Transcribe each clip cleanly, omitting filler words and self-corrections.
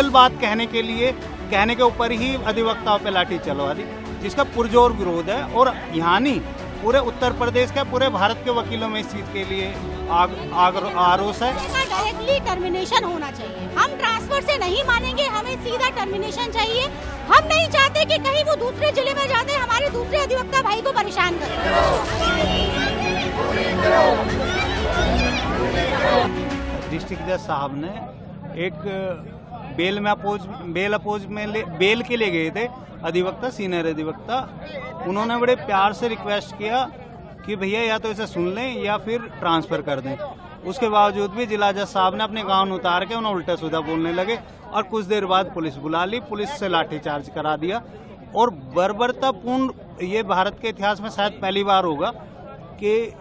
Legal बात कहने के ऊपर ही अधिवक्ताओं पे लाठी चलवा दी, जिसका पुरजोर विरोध है। और यहाँ नहीं, पूरे उत्तर प्रदेश का, पूरे भारत के वकीलों में इस चीज के लिए आक्रोश है। डायरेक्टली टर्मिनेशन होना चाहिए। हम ट्रांसफर से नहीं मानेंगे, हमें सीधा टर्मिनेशन चाहिए। हम नहीं चाहते कि कहीं वो दूसरे जिले में जाते हमारे दूसरे अधिवक्ता भाई को परेशान करें। डिस्ट्रिक्ट जज साहब ने एक बेल के लिए गए थे अधिवक्ता, सीनियर अधिवक्ता। उन्होंने बड़े प्यार से रिक्वेस्ट किया कि भैया या तो इसे सुन लें या फिर ट्रांसफर कर दें। उसके बावजूद भी जिला जज साहब ने अपने गाउन उतार के उन्हें उल्टा सीधा बोलने लगे और कुछ देर बाद पुलिस बुला ली, पुलिस से लाठीचार्ज करा दिया। और बर्बरतापूर्ण, ये भारत के इतिहास में शायद पहली बार होगा कि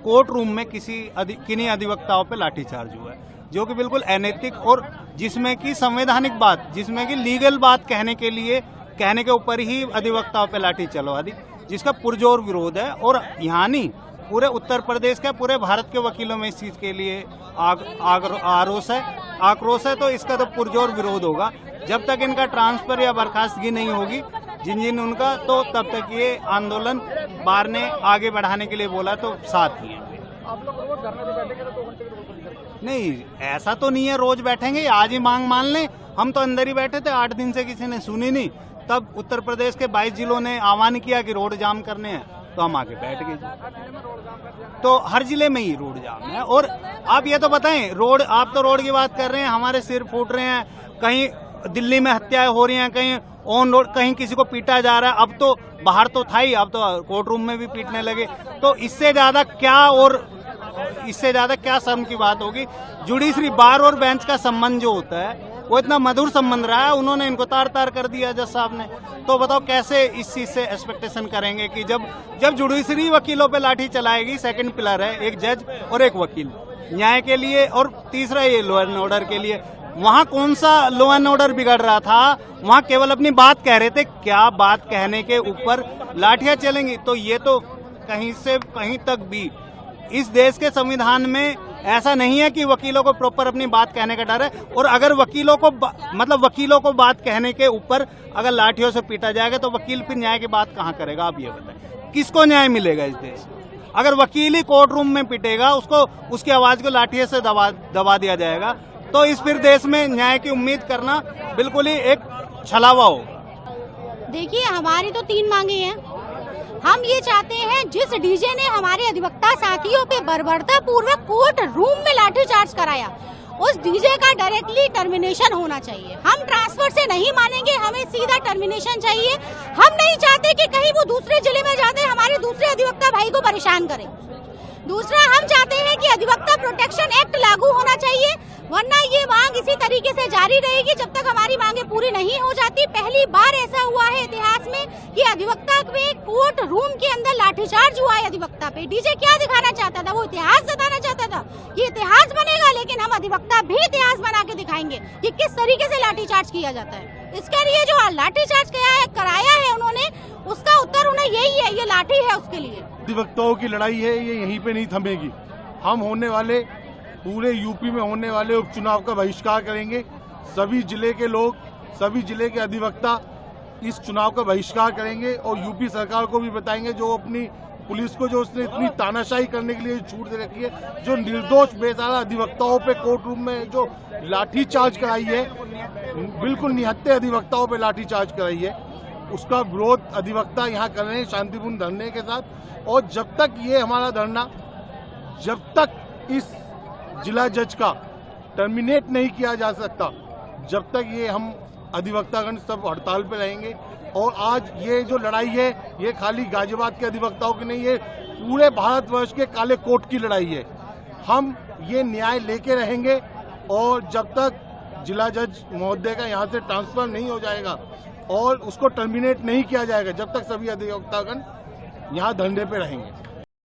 कोर्ट रूम में किन्हीं अधिवक्ताओं पे लाठीचार्ज हुआ है, जो कि बिल्कुल अनैतिक और जिसमें कि संवैधानिक बात, जिसमें कि लीगल बात कहने के ऊपर ही अधिवक्ताओं पे लाठी चलवा दी, जिसका पुरजोर विरोध है। और यहाँ नहीं, पूरे उत्तर प्रदेश का, पूरे भारत के वकीलों में इस चीज के लिए आक्रोश है। तो इसका तो पुरजोर विरोध होगा जब तक इनका ट्रांसफर या बर्खास्तगी नहीं होगी जिन उनका, तो तब तक ये आंदोलन बार ने आगे बढ़ाने के लिए बोला, तो साथ ही है। आप लोग रोज धरना पे बैठेंगे तो 2 घंटे के 2 घंटे नहीं, ऐसा तो नहीं है रोज बैठेंगे, आज ही मांग मान लें। हम तो अंदर ही बैठे थे, 8 दिन से किसी ने सुनी नहीं। तब उत्तर प्रदेश के 22 जिलों ने आह्वान किया कि रोड जाम करने हैं, तो हम आके बैठ गए। तो हर जिले में ही रोड जाम है। और आप ये तो बताएं, आप तो रोड की बात कर रहे हैं, हमारे सिर फूट रहे हैं, कहीं दिल्ली में हत्याएं हो रही हैं, कहीं ऑन रोड, कहीं किसी को पीटा जा रहा है। अब तो बाहर तो था ही, अब तो कोर्ट रूम में भी पीटने लगे। तो इससे ज्यादा क्या शर्म की बात होगी। जुडिशरी, बार और बेंच का संबंध जो होता है वो इतना मधुर संबंध रहा है, उन्होंने इनको तार कर दिया जज साहब ने। तो बताओ कैसे इस चीज से एक्सपेक्टेशन करेंगे कि जब जुडिशरी वकीलों पे लाठी चलाएगी, सेकंड पिलर है, एक जज और एक वकील न्याय के लिए, और तीसरा ये लॉ एंड ऑर्डर के लिए। वहाँ कौन सा लॉ एंड ऑर्डर बिगड़ रहा था? वहाँ केवल अपनी बात कह रहे थे, क्या बात कहने के ऊपर लाठियां चलेंगी? तो ये तो कहीं से कहीं तक भी इस देश के संविधान में ऐसा नहीं है कि वकीलों को प्रॉपर अपनी बात कहने का डर है। और अगर वकीलों को बात कहने के ऊपर अगर लाठियों से पीटा जाएगा तो वकील फिर न्याय की बात कहाँ करेगा? आप ये बताएं, किसको न्याय मिलेगा इस देश में? अगर वकील ही कोर्ट रूम में पिटेगा, उसकी आवाज को लाठियों से दबा दिया जाएगा, तो इस फिर देश में न्याय की उम्मीद करना बिल्कुल ही एक छलावा होगा। देखिए, हमारी तो 3 मांगे हैं। हम ये चाहते हैं, जिस डीजे ने हमारे अधिवक्ता साथियों पे बर्बरता पूर्वक कोर्ट रूम में लाठीचार्ज कराया, उस डीजे का डायरेक्टली टर्मिनेशन होना चाहिए। हम ट्रांसफर से नहीं मानेंगे, हमें सीधा टर्मिनेशन चाहिए। हम नहीं चाहते कि कहीं वो दूसरे जिले में जाते हमारे दूसरे अधिवक्ता भाई को परेशान करें। दूसरा, हम चाहते हैं कि अधिवक्ता प्रोटेक्शन एक्ट लागू होना चाहिए, वरना ये मांग इसी तरीके से जारी रहेगी जब तक हमारी मांगे पूरी नहीं हो जाती। पहली बार ऐसा हुआ है इतिहास में कि अधिवक्ता में कोर्ट रूम के अंदर लाठीचार्ज हुआ है अधिवक्ता पे। डीजे क्या दिखाना चाहता था? वो इतिहास बताना चाहता था। ये इतिहास बनेगा, लेकिन हम अधिवक्ता भी इतिहास बना के दिखाएंगे कि किस तरीके से लाठीचार्ज किया जाता है। इसके लिए जो लाठीचार्ज कराया है उन्होंने, उसका उत्तर उन्हें यही है, ये लाठी है उसके लिए। अधिवक्ताओं की लड़ाई है, ये यहीं पे नहीं थमेगी। हम पूरे यूपी में होने वाले उपचुनाव का बहिष्कार करेंगे। सभी जिले के लोग, सभी जिले के अधिवक्ता इस चुनाव का बहिष्कार करेंगे और यूपी सरकार को भी बताएंगे, जो अपनी पुलिस को जो उसने इतनी तानाशाही करने के लिए छूट दे रखी है, जो निर्दोष बेचारा अधिवक्ताओं पे कोर्ट रूम में जो लाठीचार्ज कराई है, बिल्कुल निहत्थे अधिवक्ताओं पे लाठीचार्ज कराई है, उसका विरोध अधिवक्ता यहाँ कर रहे हैं शांतिपूर्ण धरने के साथ। और जब तक ये हमारा धरना, जब तक इस जिला जज का टर्मिनेट नहीं किया जा सकता, जब तक ये हम अधिवक्तागण सब हड़ताल पे रहेंगे। और आज ये जो लड़ाई है, ये खाली गाजियाबाद के अधिवक्ताओं की नहीं है, पूरे भारतवर्ष के काले कोट की लड़ाई है। हम ये न्याय लेके रहेंगे और जब तक जिला जज महोदय का यहाँ से ट्रांसफर नहीं हो जाएगा और उसको टर्मिनेट नहीं किया जाएगा, जब तक सभी अधिवक्तागण यहाँ धरने पे रहेंगे।